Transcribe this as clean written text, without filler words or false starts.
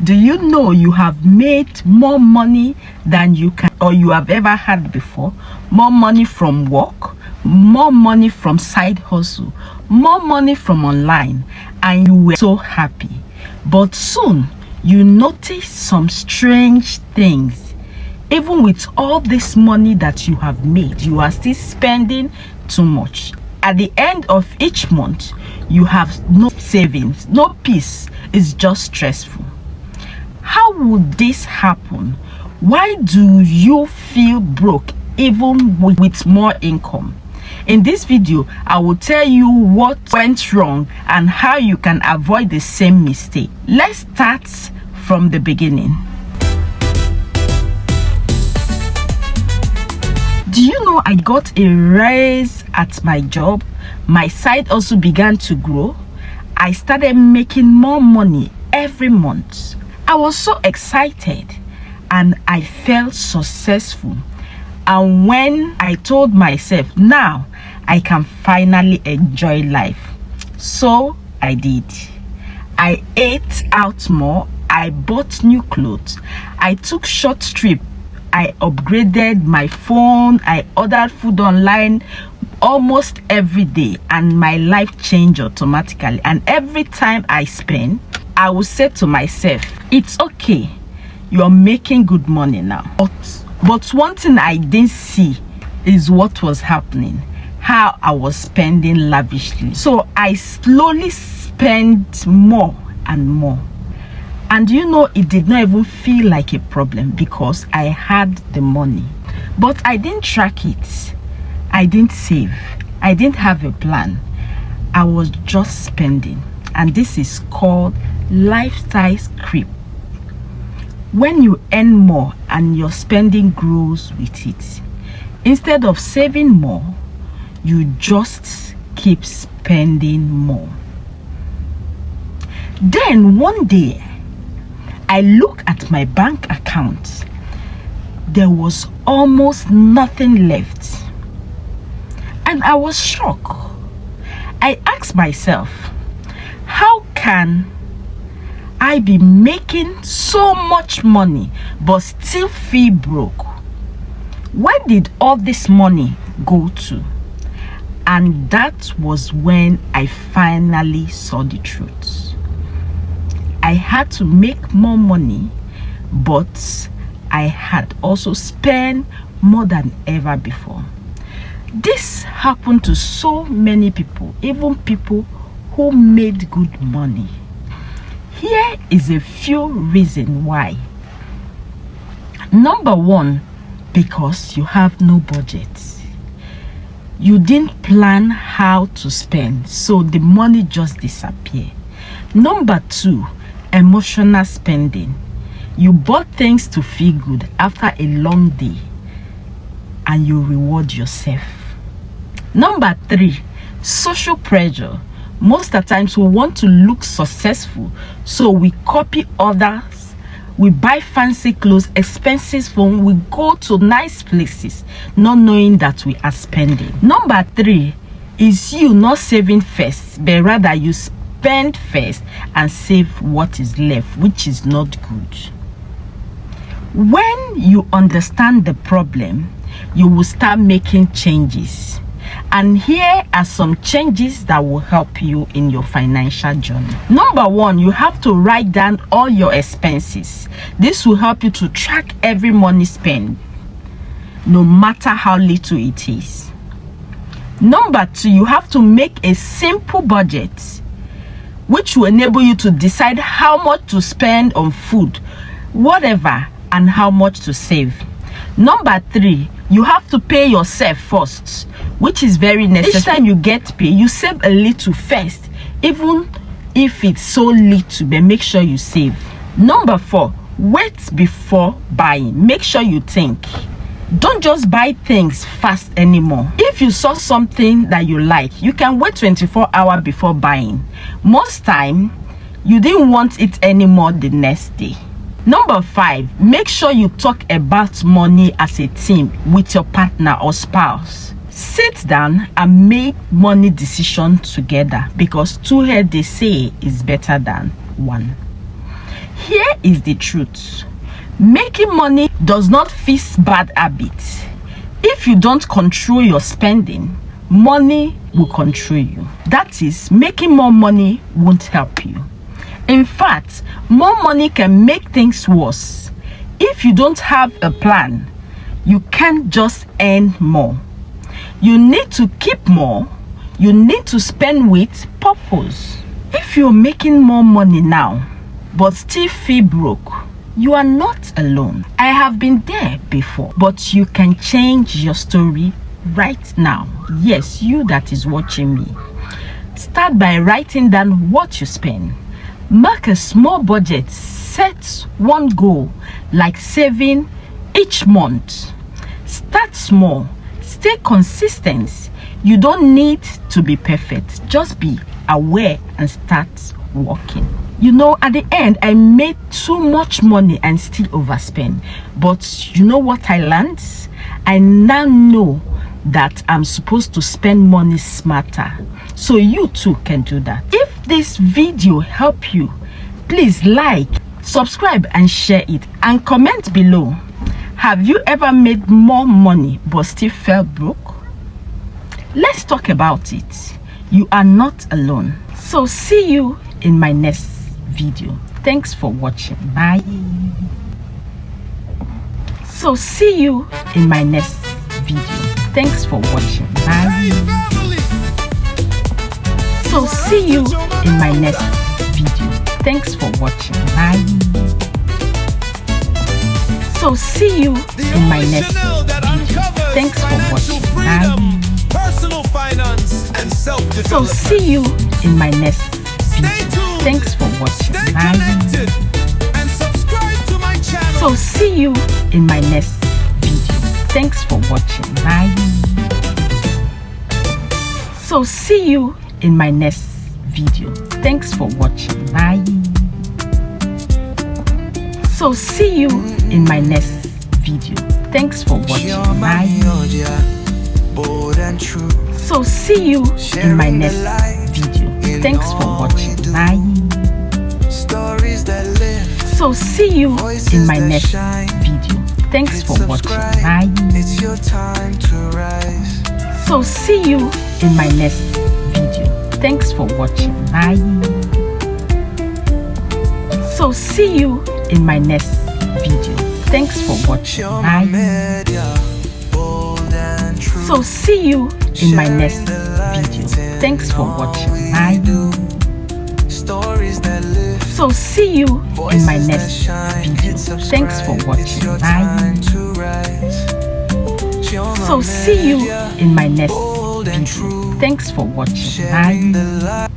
Do you know you have made more money than you can or you have ever had before? More money from work, more money from side hustle, more money from online, and you were so happy. But soon you notice some strange things. Even with all this money that you have made, you are still spending too much. At the end of each month, you have no savings, no peace. It's just stressful. How would this happen? Why do you feel broke even with more income? In this video, I will tell you what went wrong and how you can avoid the same mistake. Let's start from the beginning. Do you know I got a raise at my job? My side also began to grow. I started making more money every month. I was so excited and I felt successful. And when I told myself, now I can finally enjoy life. So I did. I ate out more. I bought new clothes. I took short trips. I upgraded my phone. I ordered food online almost every day, and my life changed automatically. And every time I spend, I will say to myself, it's okay, you're making good money now. But one thing I didn't see is what was happening, how I was spending lavishly. So I slowly spent more and more. And you know, it did not even feel like a problem because I had the money. But I didn't track it. I didn't save. I didn't have a plan. I was just spending. And this is called lifestyle creep. When you earn more and your spending grows with it, instead of saving more, you just keep spending more. Then one day, I look at my bank account. There was almost nothing left. And I was shocked. I asked myself, how can I be making so much money but still feel broke? Where did all this money go to? And that was when I finally saw the truth. I had to make more money, but I had also spent more than ever before. This happened to so many people, even people who made good money. Here is a few reasons why. Number one, because you have no budget. You didn't plan how to spend, so the money just disappeared. Number two, emotional spending. You bought things to feel good after a long day and you reward yourself. Number three, social pressure. Most of the times we want to look successful, so we copy others. We buy fancy clothes, expensive phone, we go to nice places, not knowing that we are spending. Number three is you not saving first, but rather you spend first and save what is left, which is not good. When you understand the problem, you will start making changes. And here are some changes that will help you in your financial journey. Number one, you have to write down all your expenses. This will help you to track every money spent, no matter how little it is. Number two, you have to make a simple budget, which will enable you to decide how much to spend on food, whatever, and how much to save. Number three, you have to pay yourself first, which is very necessary. Each time you get paid, you save a little first, even if it's so little, but make sure you save. Number four, wait before buying. Make sure you think. Don't just buy things fast anymore. If you saw something that you like, you can wait 24 hours before buying. Most time, you didn't want it anymore the next day. Number five, make sure you talk about money as a team with your partner or spouse. Sit down and make money decisions together, because two heads, they say, is better than one. Here is the truth. Making money does not fix bad habits. If you don't control your spending, money will control you. That is, making more money won't help you. In fact, more money can make things worse. If you don't have a plan, you can't just earn more. You need to keep more. You need to spend with purpose. If you're making more money now, but still feel broke, you are not alone. I have been there before, but you can change your story right now. Yes, you that is watching me. Start by writing down what you spend. Mark a small budget. Set one goal, like saving each month. Start small. Stay consistent. You don't need to be perfect. Just be aware and start working. You know, at the end, I made too much money and still overspend. But you know what I learned? I now know that I'm supposed to spend money smarter. So you too can do that. If this video helped you, please like, subscribe and share it, and comment below. Have you ever made more money but still felt broke? Let's talk about it. You are not alone. So see you in my next video. Thanks for watching. Bye. So see you in my next video. Thanks for watching. Bye. So see you in my next video. Thanks for watching. Bye. So see you in my next video. Thanks for watching. Bye. Personal finance and self-development. So see you in my next video. Thanks for watching. Bye. And subscribe to my channel. So see you in my next video. Thanks for watching. Bye. So see you in my next video. Thanks for watching. Bye. So see you in my next video. Thanks for watching. Bye. So see you in my next video. Thanks for watching. Bye. So see you in my next video. Thanks for watching. Bye. So see you in my next video. Thanks for watching. Bye. So see you in my next video. Thanks for watching. Bye. So see you in my next video. Thanks for watching. Bye. So see you in my next video. Thanks for watching. Bye. So see you in my next video. Thanks for watching. Bye.